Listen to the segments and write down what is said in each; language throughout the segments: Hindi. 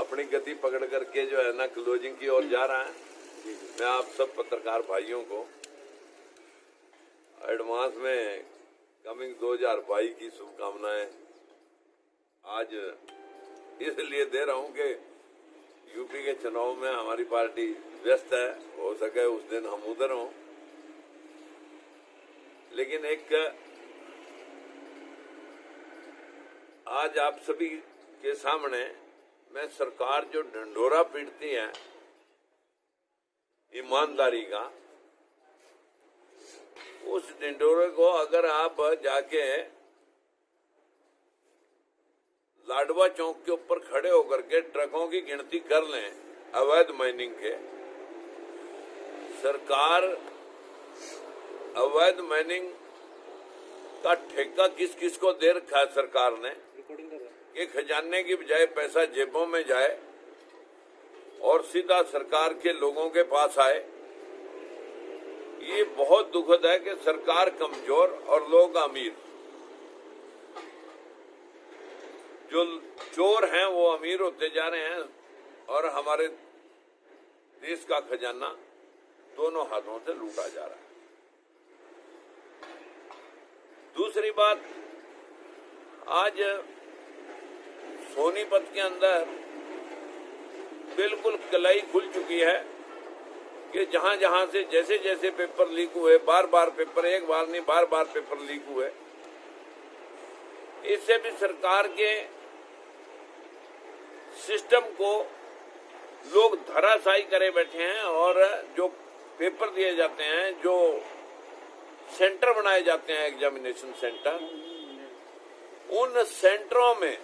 अपनी गति पकड़ करके जो है ना क्लोजिंग की ओर जा रहा है। मैं आप सब पत्रकार भाइयों को एडवांस में कमिंग 2022 की शुभकामनाएं आज इसलिए दे रहा हूं कि यूपी के चुनाव में हमारी पार्टी व्यस्त है, हो सके उस दिन हम उधर हों। लेकिन एक आज आप सभी के सामने मैं सरकार जो ढंढोरा पीटती है ईमानदारी का, उस ढिंढोरे को अगर आप जाके लाडवा चौक के ऊपर खड़े होकर के ट्रकों की गिनती कर लें अवैध माइनिंग के, सरकार अवैध माइनिंग का ठेका किस किस को दे रखा है सरकार ने कि खजाने की बजाय पैसा जेबों में जाए और सीधा सरकार के लोगों के पास आए। ये बहुत दुखद है कि सरकार कमजोर और लोग अमीर। जो चोर हैं वो अमीर होते जा रहे हैं और हमारे देश का खजाना दोनों हाथों से लूटा जा रहा है। दूसरी बात, आज सोनीपत के अंदर बिल्कुल कलाई खुल चुकी है कि जहां जहां से जैसे जैसे पेपर लीक हुए, बार बार पेपर, एक बार नहीं बार बार पेपर लीक हुए, इससे भी सरकार के सिस्टम को लोग धराशायी करे बैठे हैं। और जो पेपर दिए जाते हैं, जो सेंटर बनाए जाते हैं, एग्जामिनेशन सेंटर, उन सेंटरों में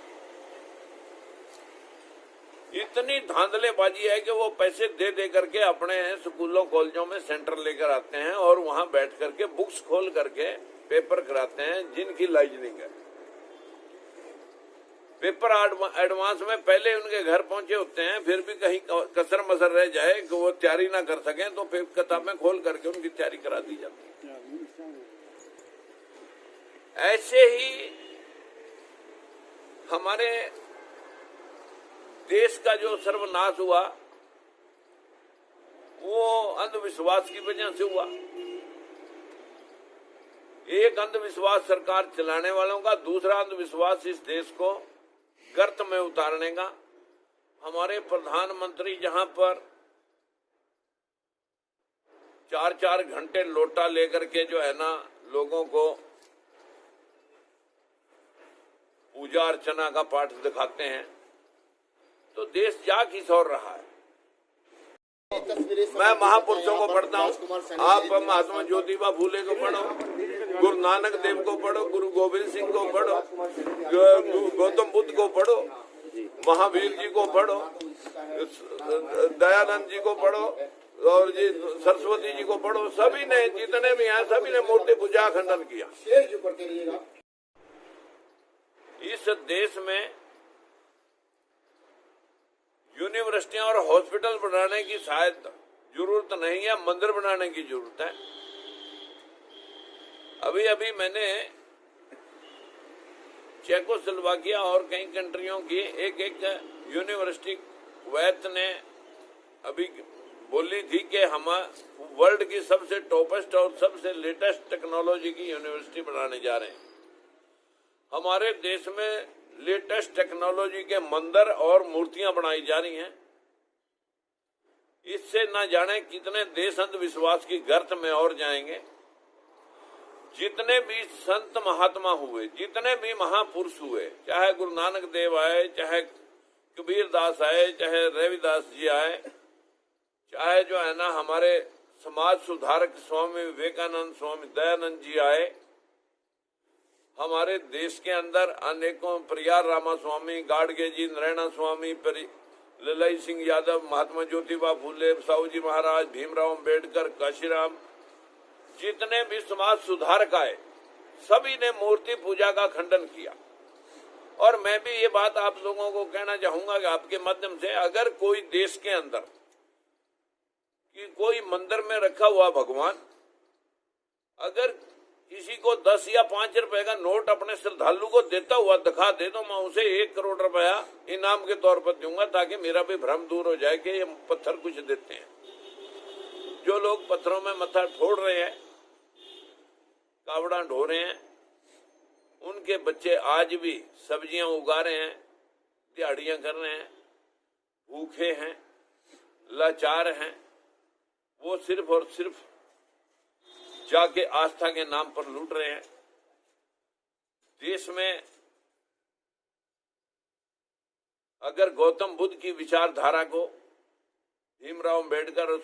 इतनी धांधलेबाजी है कि वो पैसे दे दे करके अपने स्कूलों कॉलेजों में सेंटर लेकर आते हैं और वहां बैठ करके बुक्स खोल करके पेपर कराते हैं जिनकी लाइजनिंग है। पेपर एडवांस में पहले उनके घर पहुंचे होते हैं, फिर भी कहीं कसर मसर रह जाए कि वो तैयारी ना कर सकें तो फिर किताबें खोल करके उनकी तैयारी करा दी जाती है। ऐसे ही हमारे देश का जो सर्वनाश हुआ वो अंधविश्वास की वजह से हुआ। एक अंधविश्वास सरकार चलाने वालों का, दूसरा अंधविश्वास इस देश को गर्त में उतारने का। हमारे प्रधानमंत्री जहां पर 4-4 घंटे लोटा लेकर के जो है ना लोगों को पूजा अर्चना का पाठ दिखाते हैं, तो देश जा किस ओर रहा है। मैं महापुरुषों को पढ़ता हूँ, आप महात्मा ज्योतिबा फूले को पढ़ो, गुरु नानक देव को पढ़ो, गुरु गोविंद सिंह को पढ़ो, गौतम बुद्ध को पढ़ो, महावीर जी को पढ़ो, दयानंद जी को पढ़ो और जी सरस्वती जी को पढ़ो। सभी ने, जितने भी हैं, सभी ने मूर्ति पूजा खंडन किया। इस देश में यूनिवर्सिटियां और हॉस्पिटल बनाने की शायद जरूरत नहीं है, मंदिर बनाने की जरूरत है। अभी अभी मैंने चेकोस्लोवाकिया और कई कंट्रियों की एक यूनिवर्सिटी, कुवैत ने अभी बोली थी कि हम वर्ल्ड की सबसे टॉपेस्ट और सबसे लेटेस्ट टेक्नोलॉजी की यूनिवर्सिटी बनाने जा रहे हैं। हमारे देश में लेटेस्ट टेक्नोलॉजी के मंदिर और मूर्तियां बनाई जा रही हैं। इससे न जाने कितने देश अंधविश्वास की गर्त में और जाएंगे। जितने भी संत महात्मा हुए, जितने भी महापुरुष हुए, चाहे गुरु नानक देव आए, चाहे कबीर दास आए, चाहे रविदास जी आए, चाहे जो है ना हमारे समाज सुधारक स्वामी विवेकानंद, स्वामी दयानंद जी आए, हमारे देश के अंदर अनेकों, परियार रामास्वामी, गाडगे जी, नारायण स्वामी, ललाई सिंह यादव, महात्मा ज्योतिबा फूले, साहू जी महाराज, भीमराव अम्बेडकर, काशीराम, जितने भी समाज सुधारक आए, सभी ने मूर्ति पूजा का खंडन किया। और मैं भी ये बात आप लोगों को कहना चाहूंगा कि आपके माध्यम से, अगर कोई देश के अंदर कि कोई मंदिर में रखा हुआ भगवान अगर किसी को 10 या 5 रुपए का नोट अपने श्रद्धालु को देता हुआ दिखा दे तो मैं उसे 1 करोड़ रुपया इनाम के तौर पर दूंगा, ताकि मेरा भी भ्रम दूर हो जाए कि ये पत्थर कुछ देते हैं। जो लोग पत्थरों में मत्था फोड़ रहे हैं, कावड़ा ढो रहे हैं, उनके बच्चे आज भी सब्जियां उगा रहे हैं, दिहाड़ियां कर रहे हैं, भूखे हैं, लाचार हैं। वो सिर्फ और सिर्फ जाके आस्था के नाम पर लूट रहे हैं। देश में अगर गौतम बुद्ध की विचारधारा को, भीमराव अंबेडकर और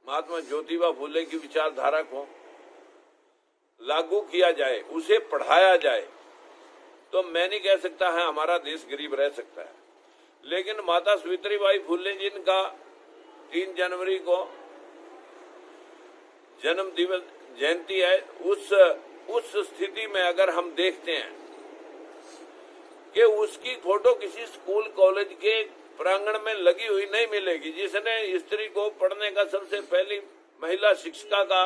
महात्मा ज्योतिबा फुले की विचारधारा को लागू किया जाए, उसे पढ़ाया जाए, तो मैं नहीं कह सकता है हमारा देश गरीब रह सकता है। लेकिन माता सावित्रीबाई फुले जिनका 3 जनवरी को जन्म दिवस जयंती है, उस स्थिति में अगर हम देखते हैं कि उसकी फोटो किसी स्कूल कॉलेज के प्रांगण में लगी हुई नहीं मिलेगी, जिसने स्त्री को पढ़ने का सबसे पहली महिला शिक्षिका का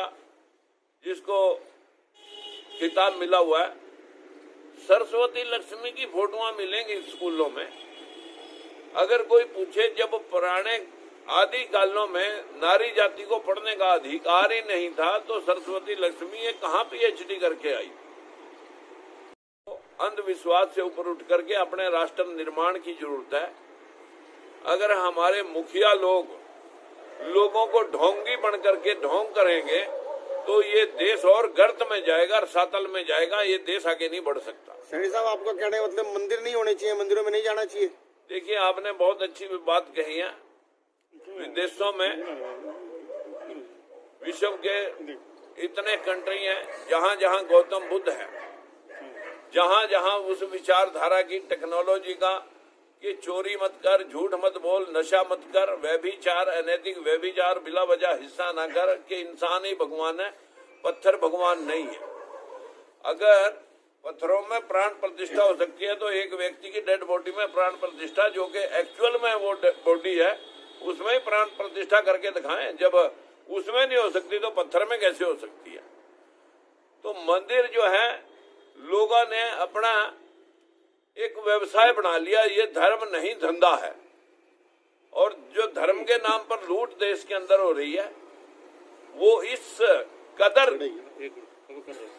जिसको खिताब मिला हुआ है, सरस्वती लक्ष्मी की फोटोआं मिलेंगी स्कूलों में। अगर कोई पूछे जब पुराने आदि कालों में नारी जाति को पढ़ने का अधिकार ही नहीं था, तो सरस्वती लक्ष्मी ये कहाँ पीएचडी करके आई? तो अंधविश्वास से ऊपर उठ करके अपने राष्ट्र निर्माण की जरूरत है। अगर हमारे मुखिया लोगों को ढोंगी बन करके ढोंग करेंगे तो ये देश और गर्त में जाएगा और सातल में जाएगा, ये देश आगे नहीं बढ़ सकता। सैनी साहब, आपका कहने का मतलब मंदिर नहीं होने चाहिए, मंदिरों में नहीं जाना चाहिए? देखिए, आपने बहुत अच्छी बात कही है। विदेशों में विश्व के इतने कंट्री हैं जहां जहां गौतम बुद्ध है, जहां जहां उस विचारधारा की टेक्नोलॉजी का कि चोरी मत कर, झूठ मत बोल, नशा मत कर, व्यभिचार, अनैतिक व्यभिचार बिला वजह हिस्सा ना कर, कि इंसान ही भगवान है, पत्थर भगवान नहीं है। अगर पत्थरों में प्राण प्रतिष्ठा हो सकती है तो एक व्यक्ति की डेड बॉडी में प्राण प्रतिष्ठा, जो कि एक्चुअल में वो बॉडी है, उसमें ही प्राण प्रतिष्ठा करके दिखाएं। जब उसमें नहीं हो सकती तो पत्थर में कैसे हो सकती है? तो मंदिर जो है, लोगों ने अपना एक व्यवसाय बना लिया। ये धर्म नहीं, धंधा है। और जो धर्म के नाम पर लूट देश के अंदर हो रही है, वो इस कदर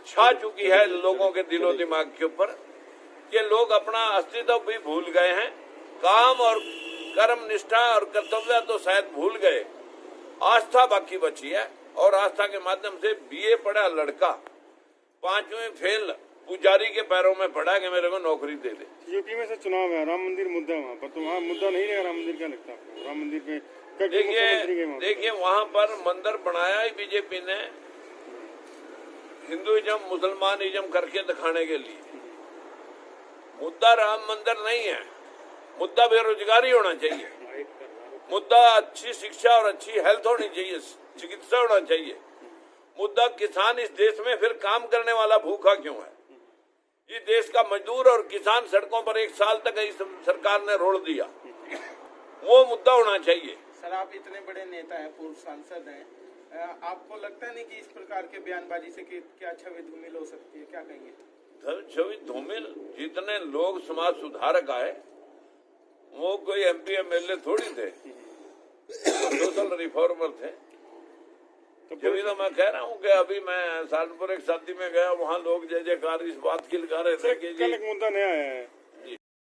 छा चुकी है लोगों के दिलो दिमाग के ऊपर कि लोग अपना अस्तित्व भी भूल गए हैं। काम और कर्म निष्ठा और कर्तव्य तो शायद भूल गए, आस्था बाकी बची है। और आस्था के माध्यम से बीए पढ़ा लड़का 5वीं फेल पुजारी के पैरों में पड़ा कि मेरे को नौकरी दे दे। यूपी में से चुनाव है, राम मंदिर मुद्दा है वहाँ पर, तो वहाँ मुद्दा नहीं रहेगा राम मंदिर? क्या लगता है आपको राम मंदिर पे? देखिए वहाँ पर मंदिर बनाया ही बीजेपी ने हिंदुइज्म मुसलमानिज्म करके दिखाने के लिए। मुद्दा राम मंदिर नहीं है, मुद्दा बेरोजगारी होना चाहिए, मुद्दा अच्छी शिक्षा और अच्छी हेल्थ होनी चाहिए, चिकित्सा होना चाहिए। मुद्दा किसान इस देश में फिर काम करने वाला भूखा क्यों है? इस देश का मजदूर और किसान सड़कों पर 1 साल तक इस सरकार ने रोक दिया, वो मुद्दा होना चाहिए। सर, आप इतने बड़े नेता हैं, पूर्व सांसद हैं, आपको लगता नहीं कि इस प्रकार के बयानबाजी से क्या छवि धूमिल हो सकती है? क्या कहेंगे? छवि धूमिल, जितने लोग समाज सुधारक आए वो कोई MP MLA थोड़ी थे, सोशल रिफॉर्मर थे। जब तो मैं कह रहा हूँ कि अभी मैं सहारनपुर एक शादी में गया, वहाँ लोग जय जयकार इस बात की लगा रहे थे कि कल एक मुद्दा नया आया है,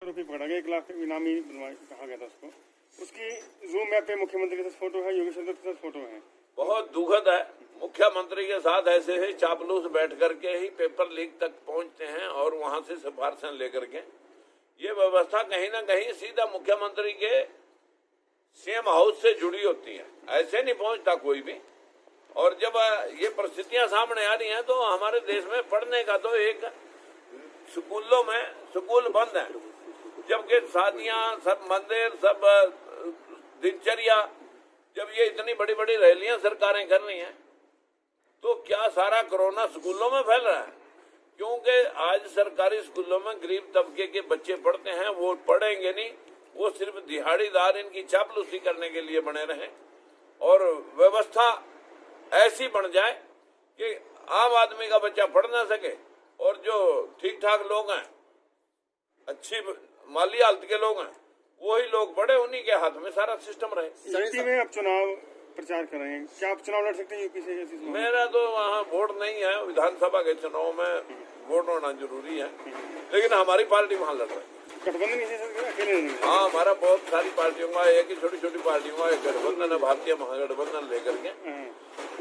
रुपये पकड़ा गया, 1 लाख इनामी कहा गया था उसको। उसकी जूम ऐप पे मुख्यमंत्री के साथ फोटो है, योगेश चंद्र के साथ फोटो है। बहुत दुखद है। मुख्यमंत्री के साथ ऐसे ही चापलूस बैठ करके ही पेपर लीक तक पहुंचते हैं और वहां से सिफारिशें लेकर के। ये व्यवस्था कहीं ना कहीं सीधा मुख्यमंत्री के सीएम हाउस से जुड़ी होती है, ऐसे नहीं पहुंचता कोई भी। और जब ये परिस्थितियां सामने आ रही हैं तो हमारे देश में पढ़ने का तो एक स्कूलों में स्कूल बंद है, जबकि शादियां, सब मंदिर, सब दिनचर्या, जब ये इतनी बड़ी बड़ी रैलियां सरकारें कर रही हैं तो क्या सारा कोरोना स्कूलों में फैल रहा है? क्योंकि आज सरकारी स्कूलों में गरीब तबके के बच्चे पढ़ते हैं, वो पढ़ेंगे नहीं, वो सिर्फ दिहाड़ीदार इनकी चापलूसी करने के लिए बने रहें और व्यवस्था ऐसी बन जाए कि आम आदमी का बच्चा पढ़ ना सके, और जो ठीक ठाक लोग हैं, अच्छी माली हालत के लोग हैं, वही लोग पढ़े, उन्हीं के हाथ में सारा सिस्टम रहे। यूपी में अब चुनाव प्रचार कर रहे हैं, क्या आप चुनाव लड़ सकते हैं यूपी से? मेरा तो वहाँ वोट नहीं है, विधानसभा के चुनाव में वोट होना जरूरी है, लेकिन हमारी पार्टी वहाँ लड़ रही है। गठबंधन किसी से अकेले नहीं? हाँ, हमारा बहुत सारी पार्टियों का एक ही छोटी छोटी पार्टियों का एक गठबंधन है, भारतीय महागठबंधन लेकर के।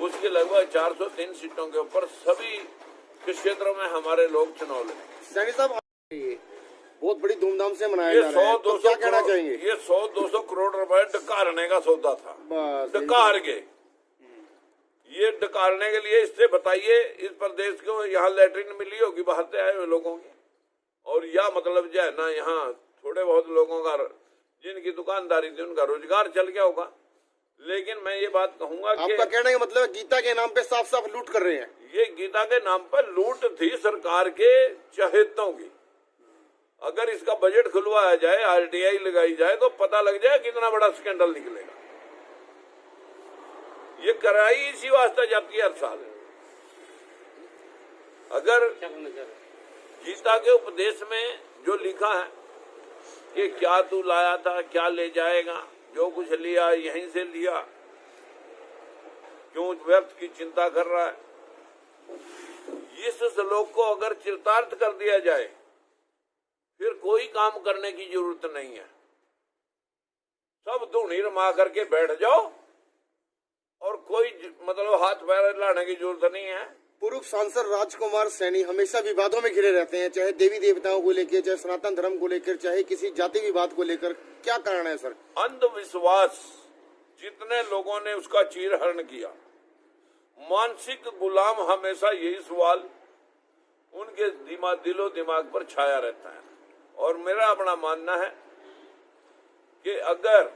उसके लगभग 403 सीटों के ऊपर सभी क्षेत्रों में हमारे लोग चुनाव लड़े। सैनी साहब, बहुत बड़ी धूमधाम से मनाया ये जा रहा है, 100-200 तो क्या कहना चाहेंगे? ये 100-200 करोड़ रुपए डकारने का सौदा था, बस डकार के। ये डकारने के लिए, इससे बताइए इस प्रदेश को यहाँ लैट्रिन मिली होगी बाहर से आए हुए लोगों की, और या मतलब जो है ना, यहाँ थोड़े बहुत लोगों का जिनकी दुकानदारी थी उनका रोजगार चल गया होगा। लेकिन मैं ये बात कहूंगा कि आपका कहने का मतलब है गीता के नाम पे साफ साफ लूट कर रहे हैं। ये गीता के नाम पर लूट थी सरकार के चहेतों की। अगर इसका बजट खुलवाया जाए, आरटीआई लगाई जाए, तो पता लग जाए कितना बड़ा स्कैंडल निकलेगा। ये कराई इसी वास्ते जाती है हर साल। अगर गीता के उपदेश में जो लिखा है कि क्या तू लाया था, क्या ले जाएगा, जो कुछ लिया यहीं से लिया, क्यों व्यर्थ की चिंता कर रहा है, इस श्लोक को अगर चरितार्थ कर दिया जाए, फिर कोई काम करने की जरूरत नहीं है। सब धूनी रमा करके बैठ जाओ और कोई मतलब हाथ पैर लाने की जरूरत नहीं है। पूर्व सांसद राजकुमार सैनी हमेशा विवादों में घिरे रहते हैं, चाहे देवी देवताओं को लेकर, चाहे सनातन धर्म को लेकर, चाहे किसी जाति विवाद को लेकर। क्या कारण है सर? अंधविश्वास, जितने लोगों ने उसका चीरहरण किया, मानसिक गुलाम, हमेशा यही सवाल उनके दिलो दिमाग पर छाया रहता है। और मेरा अपना मानना है कि अगर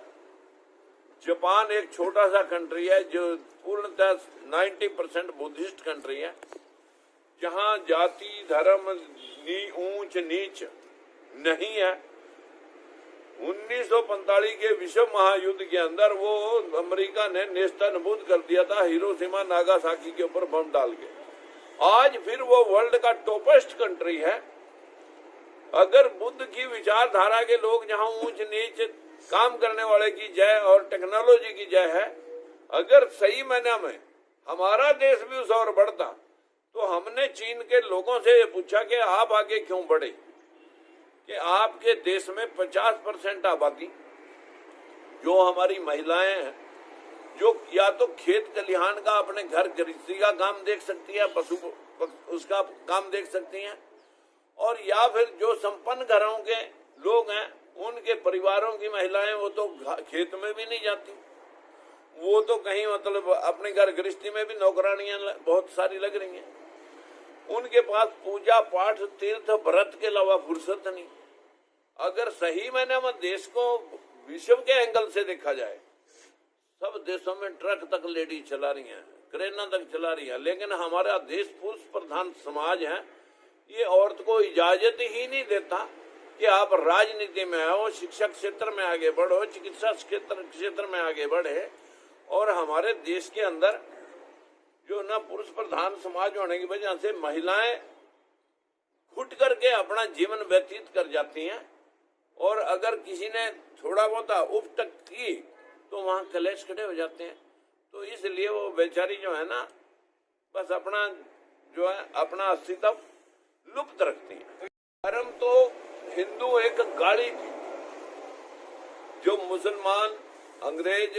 जापान एक छोटा सा कंट्री है जो पूर्णतः 90% बुद्धिस्ट कंट्री है, जहां जाति धर्म ऊंच नीच नहीं है, 1945 के विश्व महायुद्ध के अंदर वो अमेरिका ने नेस्तनाबूद कर दिया था हिरोशिमा नागासाकी के ऊपर बम डाल के। आज फिर वो वर्ल्ड का टॉपेस्ट कंट्री है। अगर बुद्ध की विचारधारा के लोग जहां ऊंच नीच काम करने वाले की जय और टेक्नोलॉजी की जय है, अगर सही मायने में हमारा देश भी उस और बढ़ता, तो हमने चीन के लोगों से ये पूछा कि आप आगे क्यों बढ़े, कि आपके देश में 50% आबादी जो हमारी महिलाएं हैं, जो या तो खेत खलिहान का अपने घर गृहस्थी का काम देख सकती है, पशु उसका काम देख सकती हैं, और या फिर जो संपन्न घरों के लोग हैं उनके परिवारों की महिलाएं, वो तो खेत में भी नहीं जाती, वो तो कहीं मतलब अपने घर गृहस्थी में भी नौकरानियां बहुत सारी लग रही हैं। उनके पास पूजा पाठ तीर्थ व्रत के अलावा फुर्सत नहीं। अगर सही मायने में देश को विश्व के एंगल से देखा जाए, सब देशों में ट्रक तक लेडी चला रही हैं, क्रेना तक चला रही है, लेकिन हमारा देश पुरुष प्रधान समाज है। ये औरत को इजाजत ही नहीं देता कि आप राजनीति में आओ, शिक्षा क्षेत्र में आगे बढ़ो, चिकित्सा क्षेत्र में आगे बढ़े। और हमारे देश के अंदर जो ना पुरुष प्रधान समाज होने की वजह से महिलाएं घुट करके अपना जीवन व्यतीत कर जाती हैं, और अगर किसी ने थोड़ा बहुत उपटक की तो वहां कलेश खड़े हो जाते हैं। तो इसलिए वो बेचारी जो है ना, बस अपना जो है अपना अस्तित्व लुप्त रखती है। धर्म तो हिंदू एक गाड़ी थी, जो मुसलमान अंग्रेज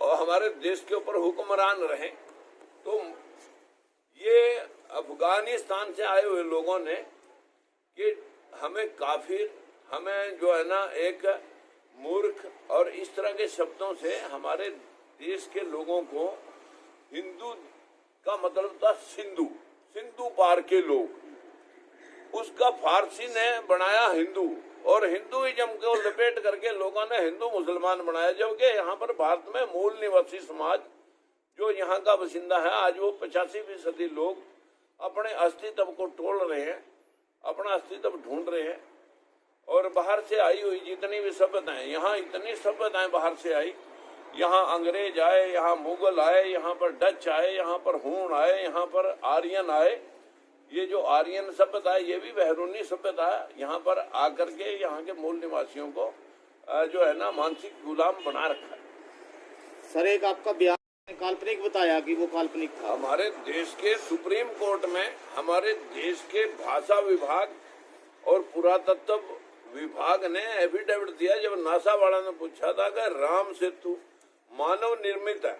और हमारे देश के ऊपर हुक्मरान रहे, तो ये अफगानिस्तान से आए हुए लोगों ने कि हमें काफिर, हमें जो है ना एक मूर्ख और इस तरह के शब्दों से हमारे देश के लोगों को, हिंदू का मतलब था सिंधु, सिंधु पार के लोग, उसका फारसी ने बनाया हिंदू, और हिंदुइज्म को लपेट करके लोगों ने हिंदू मुसलमान बनाया। जबकि यहाँ पर भारत में मूल निवासी समाज जो यहाँ का बासिंदा है, आज वो 85% लोग अपने अस्तित्व को टोल रहे हैं, अपना अस्तित्व ढूंढ रहे हैं। और बाहर से आई हुई जितनी भी सभ्यताएं, यहाँ इतनी सभ्यताएं बाहर से आई यहाँ अंग्रेज आए, यहाँ मुगल आए, यहाँ पर डच आए, यहाँ पर हूण आए, यहाँ पर आर्यन आए। ये जो आर्यन सभ्यता है ये भी बहरूनी सभ्यता है। यहाँ पर आकर के यहाँ के मूल निवासियों को जो है ना मानसिक गुलाम बना रखा है। सर एक आपका बयान काल्पनिक बताया कि वो काल्पनिक था। हमारे देश के सुप्रीम कोर्ट में हमारे देश के भाषा विभाग और पुरातत्व विभाग ने एफिडेविट दिया। जब नासा वाला ने पूछा था कि राम सेतु मानव निर्मित है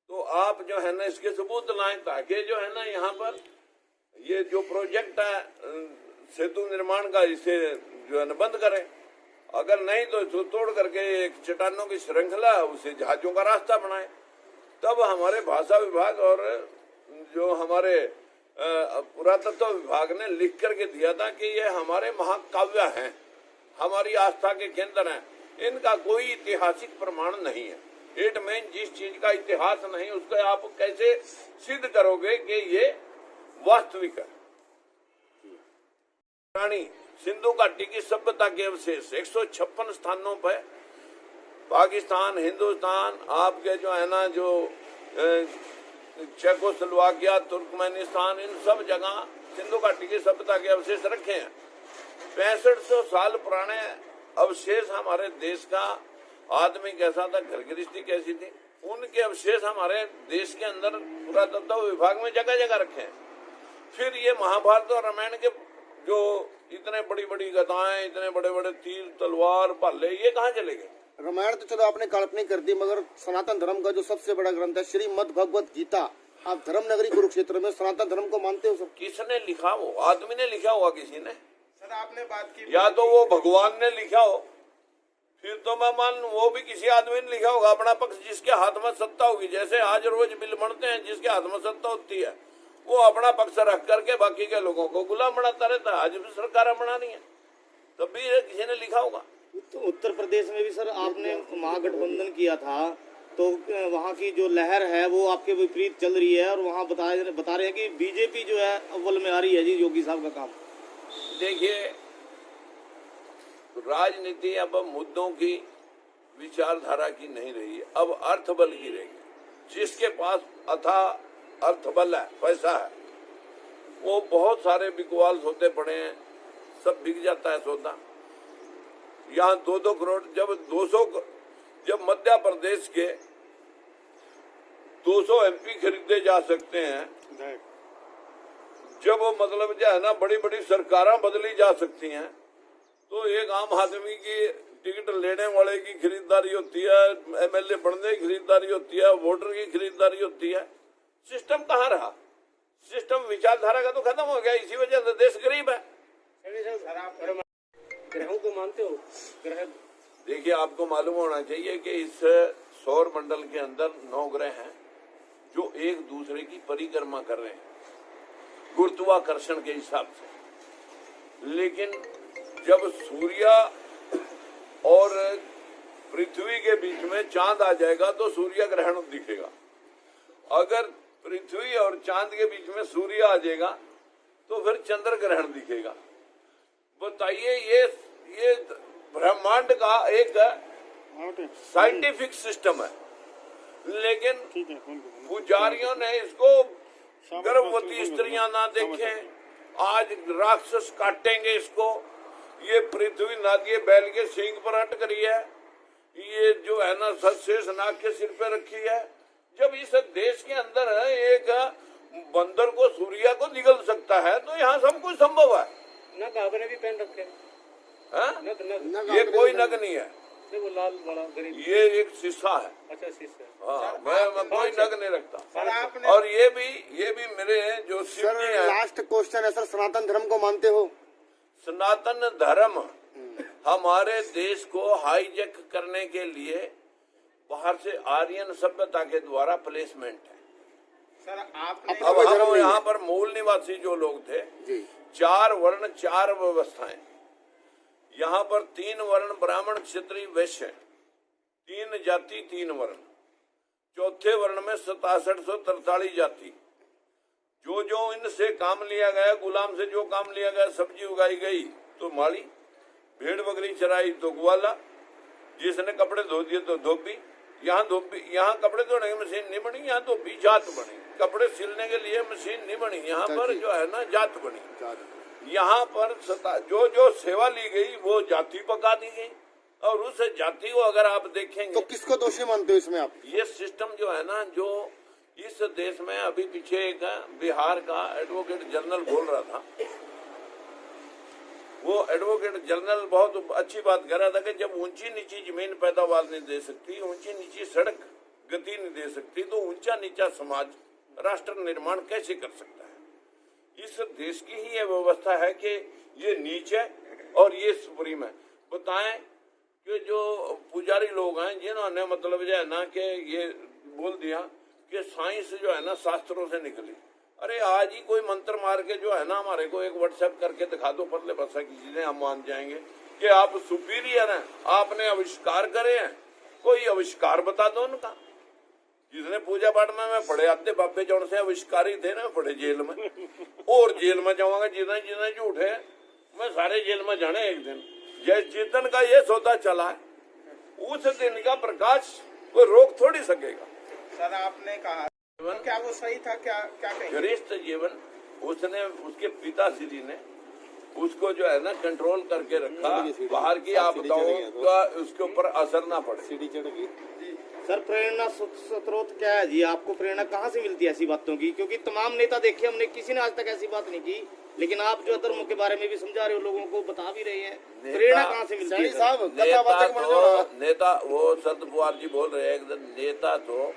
तो आप जो है ना इसके सबूत लाएं, ताकि जो है ना यहाँ पर ये जो प्रोजेक्ट है सेतु निर्माण का इसे जो है ना बंद करें। अगर नहीं तो इसको तोड़ करके एक चट्टानों की श्रृंखला उसे जहाजों का रास्ता बनाए। तब हमारे भाषा विभाग और जो हमारे पुरातत्व विभाग ने लिख करके दिया था कि ये हमारे महाकाव्य हैं, हमारी आस्था के केंद्र हैं, इनका कोई ऐतिहासिक प्रमाण नहीं है। इट मीन जिस चीज का इतिहास नहीं उसको आप कैसे सिद्ध करोगे कि ये वास्तविक है। रानी सिंधु घाटी की सभ्यता के अवशेष 156 स्थानों पर पाकिस्तान, हिंदुस्तान, आपके जो है ना जो चेकोस्लोवाकिया, तुर्कमेनिस्तान, इन सब जगह सिंधु घाटी की सभ्यता के अवशेष रखे हैं। 6500 साल पुराने अवशेष हमारे देश का आदमी कैसा था, घर गृहस्थी कैसी थी, उनके अवशेष हमारे देश के अंदर पुरातत्व विभाग में जगह जगह रखे हैं। फिर ये महाभारत और रामायण के जो इतने बड़ी बड़ी गदाएं, इतने बड़े बड़े तीर, तलवार, भाले, ये कहाँ चले गए? रामायण तो चलो आपने काल्पनिक कर दी, मगर सनातन धर्म का जो सबसे बड़ा ग्रंथ है श्रीमद् भगवत गीता, आप धर्म नगरी कुरुक्षेत्र में सनातन धर्म को मानते हो सब? किसने लिखा? वो आदमी ने लिखा होगा किसी ने। सर आपने बात की, या तो वो भगवान ने लिखा हो, फिर तो मैं मान लूं वो भी किसी आदमी ने लिखा होगा अपना पक्ष, जिसके हाथ में सत्ता होगी। जैसे आज रोज बिल बनते हैं, जिसके हाथ में सत्ता होती है वो अपना पक्ष रख करके बाकी के लोगों को गुलाम बनाता रहता है। आज भी सरकार बनानी है, तब भी किसी ने लिखा होगा। तो उत्तर प्रदेश में भी सर आपने महागठबंधन किया था, तो वहाँ की जो लहर है वो आपके विपरीत चल रही है और वहाँ बता रहे हैं कि बीजेपी जो है अव्वल में आ रही है जी योगी साहब का काम। देखिए, राजनीति अब मुद्दों की विचारधारा की नहीं रही है, अब अर्थ बल की रहेगी। जिसके पास अथाह अर्थ बल है, पैसा है, वो बहुत सारे बिकवाल सौदे पड़े हैं, सब बिक जाता है सौदा। यहाँ 2-2 करोड़ जब मध्य प्रदेश के 200 MP खरीदे जा सकते हैं, जब मतलब जो है ना बड़ी बड़ी सरकारें बदली जा सकती हैं, तो एक आम आदमी की टिकट लेने वाले की खरीदारी होती है, MLA बनने की खरीदारी होती है, वोटर की खरीदारी होती है। सिस्टम कहाँ रहा? सिस्टम विचारधारा का तो खत्म हो गया, इसी वजह से देश गरीब है। ग्रहों को मानते हो? ग्रह देखिए, आपको मालूम होना चाहिए कि इस सौर मंडल के अंदर 9 ग्रह हैं जो एक दूसरे की परिक्रमा कर रहे हैं गुरुत्वाकर्षण के हिसाब से। लेकिन जब सूर्य और पृथ्वी के बीच में चांद आ जाएगा तो सूर्य ग्रहण दिखेगा। अगर पृथ्वी और चांद के बीच में सूर्य आ जाएगा तो फिर चंद्र ग्रहण दिखेगा। बताइए, ये ब्रह्मांड का एक साइंटिफिक सिस्टम है, लेकिन पुजारियों ने इसको गर्भवती स्त्रियां ना देखें, आज राक्षस काटेंगे इसको, ये पृथ्वी नादिये बैल के सींग पर अटक रही है, ये जो है ना शेष नाग के सिर पे रखी है। जब इस देश के अंदर एक बंदर को सूर्य को निगल सकता है तो यहाँ सब कुछ संभव है। नग आपने भी पहन रखे हैं? नग ये कोई नग नहीं है, वो लाल बड़ा गरीब, ये एक शीशा है। अच्छा शीशा। हाँ, मैं कोई नग नहीं रखता। और ये भी मेरे जो शिव जी हैं। लास्ट क्वेश्चन है सर, सनातन धर्म को मानते हो? सनातन धर्म हमारे देश को हाईजैक करने के लिए बाहर से आर्यन सभ्यता के द्वारा प्लेसमेंट है। सर आपने अब हम यहाँ पर मूल निवासी जो लोग थे, 4 वर्ण 4 व्यवस्थाएं। यहाँ पर 3 वर्ण ब्राह्मण, क्षत्रिय, वैश्य, 3 जाति 3 वर्ण। चौथे वर्ण में 6743 जाति। जो इनसे काम लिया गया, गुलाम से जो काम लिया गया, सब्जी उगाई गई तो माली, भेड़ बकरी चराई तो ग्वाला, जिसने कपड़े धो दिए तो धोबी, यहाँ धोबी, यहाँ कपड़े धोने की मशीन नहीं बनी, यहाँ धोबी जात बनी। कपड़े सिलने के लिए मशीन नहीं बनी, यहाँ पर जो है ना जात बनी। यहाँ पर जो जो सेवा ली गई वो जाति पका दी गई, और उस जाति को अगर आप देखेंगे तो किसको दोषी मानते हो इसमें आप? ये सिस्टम जो है ना, जो इस देश में अभी पीछे एक बिहार का एडवोकेट जनरल बोल रहा था, वो एडवोकेट जनरल बहुत अच्छी बात कर रहा था कि जब ऊंची नीची जमीन पैदावार नहीं दे सकती, ऊंची नीची सड़क गति नहीं दे सकती, तो ऊंचा नीचा समाज राष्ट्र निर्माण कैसे कर सकता है? इस देश की ही ये व्यवस्था है कि ये नीच है और ये सुप्रीम है। बताएं कि जो पुजारी लोग हैं जिन्होंने मतलब जो है ना कि ये बोल दिया कि साइंस जो है ना शास्त्रों से निकली, अरे आज ही कोई मंत्र मार के जो है ना हमारे को एक व्हाट्सएप करके दिखा दो परले भाषा की चीजें, हम मान जाएंगे कि आप सुपीरियर हैं, आपने आविष्कार करे हैं। कोई आविष्कार बता दो उनका। जिसने पूजा पाठ में मैं पढ़े आते बाबे जौन से आविष्कारी थे ना, पढ़े जेल में, और जेल में जाऊंगा जितने जितने झूठ है मैं सारे जेल में जाने एक दिन। जय चेतन का ये सौदा चला है, उस दिन का प्रकाश कोई रोक थोड़ी सकेगा। सर आपने कहा क्या वो सही था, क्या क्या कहेंगे? गृहस्थ जीवन उसने, उसके पिताश्री ने उसको जो है ना कंट्रोल करके रखा, बाहर की आपदाओं का उसके ऊपर असर ना पड़े। सीढ़ी चढ़ गई। सर प्रेरणा स्रोत क्या है जी? आपको प्रेरणा कहाँ से मिलती है ऐसी बातों की? क्योंकि तमाम नेता देखे हमने, किसी ने आज तक ऐसी बात नहीं की, लेकिन आप जो धर्म के बारे में भी समझा रहे हो, लोगों को बता भी रहे हैं, प्रेरणा कहाँ से मिलती है? नेता वो शरद पवार जी बोल रहे हैं एकदम, नेता तो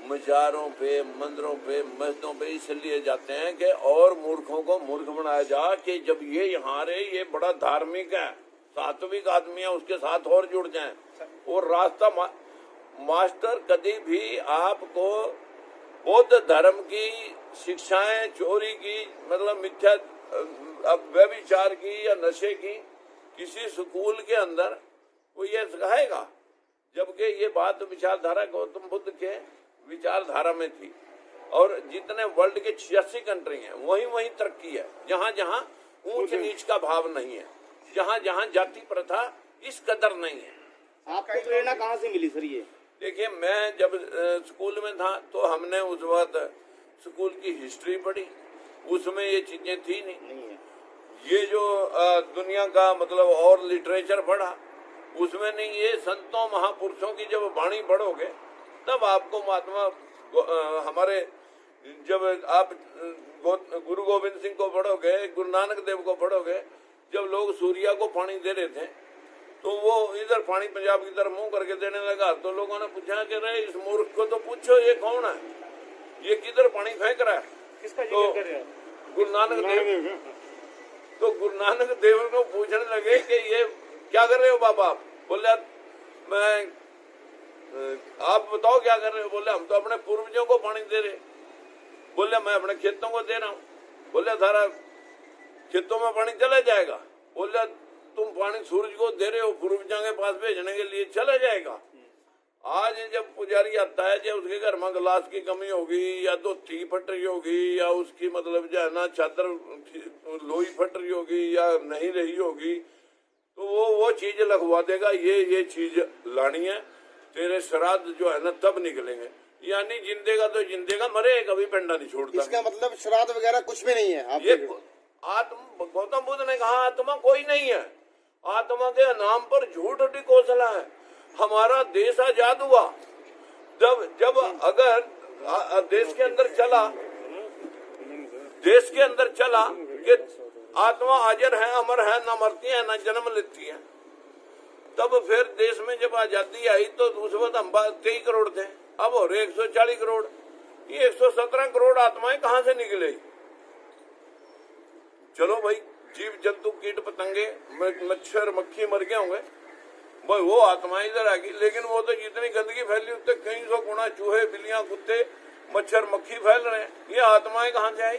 मजारों पे, मंदिरों पे, मस्जिदों पे इसलिए जाते हैं कि और मूर्खों को मूर्ख बनाया जा, कि जब ये यहाँ रहे, ये बड़ा धार्मिक है, सात्विक आदमी है, उसके साथ और जुड़ जाएं। और रास्ता मास्टर कभी भी आपको बौद्ध धर्म की शिक्षाएं, चोरी की मतलब मिथ्या व्यभिचार की या नशे की किसी स्कूल के अंदर वो ये सिखाएगा, जबकि ये बात विचारधारा गौतम बुद्ध के विचारधारा में थी। और जितने वर्ल्ड के 86 कंट्री हैं वहीं वहीं तरक्की है, जहाँ जहाँ ऊंच नीच का भाव नहीं है, जहाँ जहाँ जाति प्रथा इस कदर नहीं है। आपको प्रेरणा कहाँ से मिली सर? ये देखिए, मैं जब स्कूल में था तो हमने उस वक्त स्कूल की हिस्ट्री पढ़ी, उसमें ये चीजें थी नहीं है। ये जो दुनिया का मतलब और लिटरेचर पढ़ा, उसमें नहीं। ये संतों महापुरुषों की जब वाणी पढ़ोगे तब आपको महात्मा हमारे, जब आप गुरु गोविंद सिंह को पढ़ोगे, गुरु नानक देव को पढ़ोगे, जब लोग सूर्या को पानी दे रहे थे तो वो इधर पानी पंजाब की तरफ मुंह करके देने लगा, तो लोगों ने पूछा कि रे इस मूर्ख को तो पूछो ये कौन है, ये किधर पानी फेंक रहा है? किसका तो जिक्र कर रहे हैं? गुरु नानक देव। तो गुरु नानक देव को पूछने लगे कि ये क्या कर रहे हो बाबा? बोले मैं, आप बताओ क्या कर रहे हो? बोले हम तो अपने पूर्वजों को पानी दे रहे। बोले मैं अपने खेतों को दे रहा हूँ। बोले सारा खेतों में पानी चला जाएगा? बोले तुम पानी सूरज को दे रहे हो, पूर्वजों के पास भेजने के लिए चला जाएगा। आज जब पुजारी आता है, जब उसके घर में गिलास की कमी होगी या धोती फट रही होगी या उसकी मतलब जो है ना चादर लोई फट रही होगी या नहीं रही होगी, तो वो चीज लगवा देगा, ये चीज लानी है, तेरे श्राद्ध जो है ना तब निकलेंगे। यानी जिंदेगा तो जिंदेगा, मरे कभी पेंडा नहीं छोड़ता। इसका मतलब श्राद्ध वगैरह कुछ भी नहीं है। ये आत्मा, गौतम बुद्ध ने कहा आत्मा कोई नहीं है, आत्मा के नाम पर झूठ टिकोसला है। हमारा देश आजाद हुआ जब अगर देश के अंदर चला कि आत्मा हाजिर है, अमर है, न मरती है न जन्म लेती है, तब फिर देश में जब आजादी आई तो उस वक्त हम 23 करोड़ थे, अब हो रहे 140 करोड़। ये 117 करोड़ आत्माएं कहाँ से निकले? चलो भाई, जीव जंतु कीट पतंगे मच्छर मक्खी मर गए होंगे भाई, वो आत्माएं इधर आ गई। लेकिन वो तो जितनी गंदगी फैली उतने कई सौ गुना चूहे बिल्लियां कुत्ते मच्छर मक्खी फैल रहे हैं, ये आत्माएं कहाँ से आई?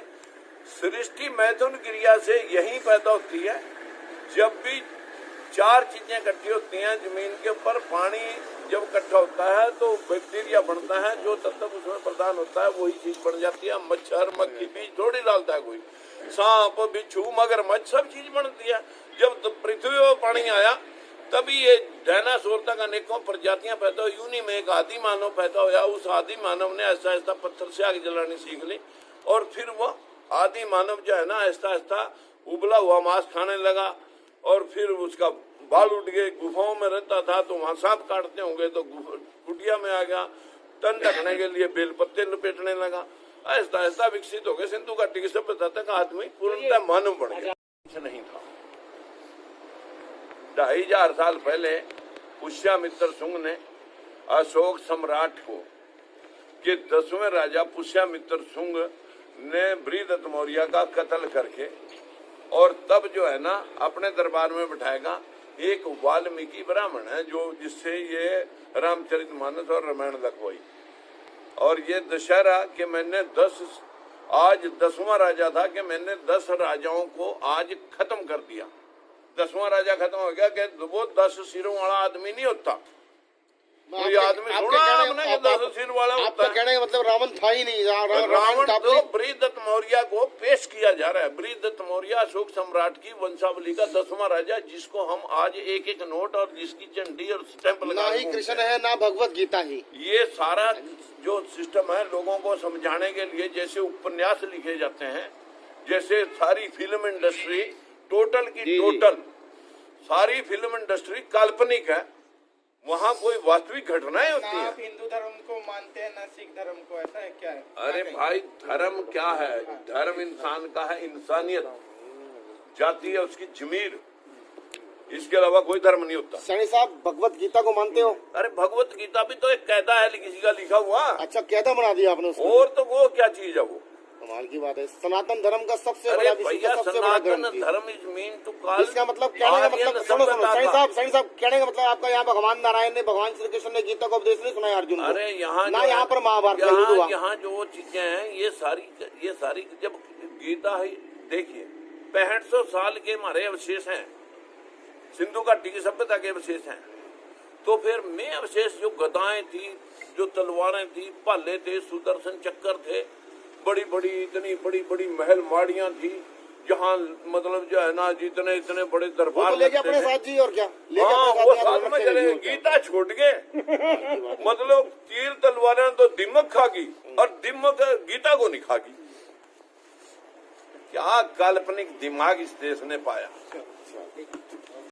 सृष्टि मैथुन क्रिया से यही पैदा होती है। जब भी 4 चीजें इकट्ठी होती हैं जमीन के ऊपर, पानी जब इकट्ठा होता है तो बैक्टीरिया बनता है, जो तत्व उसमें प्रदान होता है वही चीज बन जाती है। मच्छर मक्खी बीज थोड़ी डालता है कोई, सांप बिच्छू मगरमच्छ सब चीज बनती है। जब पृथ्वी पर पानी आया तभी ये डायनासोर तक अनेकों प्रजातियां पैदा हुई। उन्हीं में एक आदि मानव पैदा हुआ। उस आदि मानव ने ऐसा ऐसा पत्थर से आग जलानी सीख ली और फिर वो आदि मानव जो है ना ऐसा ऐसा उबला हुआ मांस खाने लगा और फिर उसका बाल उठ गए। गुफाओं में रहता था तो वहां सांप काटते होंगे तो कुटिया में आ गया। तन ढकने के लिए बेलपत्ते लपेटने लगा। ऐसा ऐसा विकसित हो गए। सिंधु घाटी की सभ्यता तक आदमी पूर्णतः मानव बन गया। नहीं था 2500 साल पहले पुष्यमित्र शुंग ने अशोक सम्राट को के 10वें राजा पुष्यमित्र शुंग ने बृहदत्त मौर्य का कत्ल करके और तब जो है ना अपने दरबार में बिठाएगा एक वाल्मीकि ब्राह्मण है जो जिससे ये रामचरितमानस और रामायण लिखवाई। और ये दशहरा कि मैंने 10वां राजा था कि मैंने 10 राजाओं को आज खत्म कर दिया। 10वां राजा खत्म हो गया कि वो 10 सिरों वाला आदमी नहीं होता। कोई आदमी सुना आपने कि 10 सिर वाला होता आपका है? कहने का मतलब रावण था ही नहीं। रावण तो बृहदत्त मौर्य को पेश किया जा रहा है। बृहदत्त मौर्य अशोक सम्राट की वंशावली का 10वां राजा जिसको हम आज एक एक नोट और जिसकी झंडी और स्टैंप ना लगा ही कृष्ण है ना भगवत गीता ही। ये सारा जो सिस्टम है लोगों को समझाने के लिए जैसे उपन्यास लिखे जाते हैं, जैसे सारी फिल्म इंडस्ट्री टोटल की टोटल सारी फिल्म इंडस्ट्री काल्पनिक है। वहाँ कोई वास्तविक घटनाएं होती ना है। आप हिंदू धर्म को मानते हैं ना सिख धर्म को, ऐसा है क्या है? अरे भाई धर्म क्या है? धर्म इंसान का है, इंसानियत। जाति है उसकी जमीर, इसके अलावा कोई धर्म नहीं होता। सैनी साहब भगवत गीता को मानते हो? अरे भगवत गीता भी तो एक कायदा है किसी का लिखा हुआ। अच्छा कैदा बना दिया आपने उसको? और तो वो क्या चीज है वो? कमाल की बात है। सनातन धर्म का सबसे अरे बड़ा विश्व भैया का सबसे बड़ा सनातन ग्रंथ है। धर्म इज मीन टू कॉल। इसका मतलब कहने का मतलब सुनो सैनी साहब कहने का मतलब आपका यहाँ भगवान नारायण ने भगवान श्री कृष्ण ने गीता को उपदेश नहीं सुनाया अर्जुन को? अरे यहाँ ना यहाँ पर महाभारत का युद्ध हुआ। यहाँ जो चीजें हैं ये सारी जब गीता है देखिए 6500 साल के हमारे अवशेष हैं, सिंधु घाटी की सभ्यता के अवशेष हैं। तो फिर में अवशेष जो गदाएं थी, जो तलवारें थी, भाले थे, सुदर्शन चक्कर थे, बड़ी बड़ी इतनी बड़ी बड़ी महल माड़ियां थी जहाँ मतलब जो है ना जितने इतने बड़े दरबार तो लेके अपने साथ जी और क्या हाँ वो साथ में चले। गीता छोड़ के मतलब तीर तलवारें तो दिमक खागी और दिमक गीता को नहीं खागी। क्या काल्पनिक दिमाग इस देश ने पाया।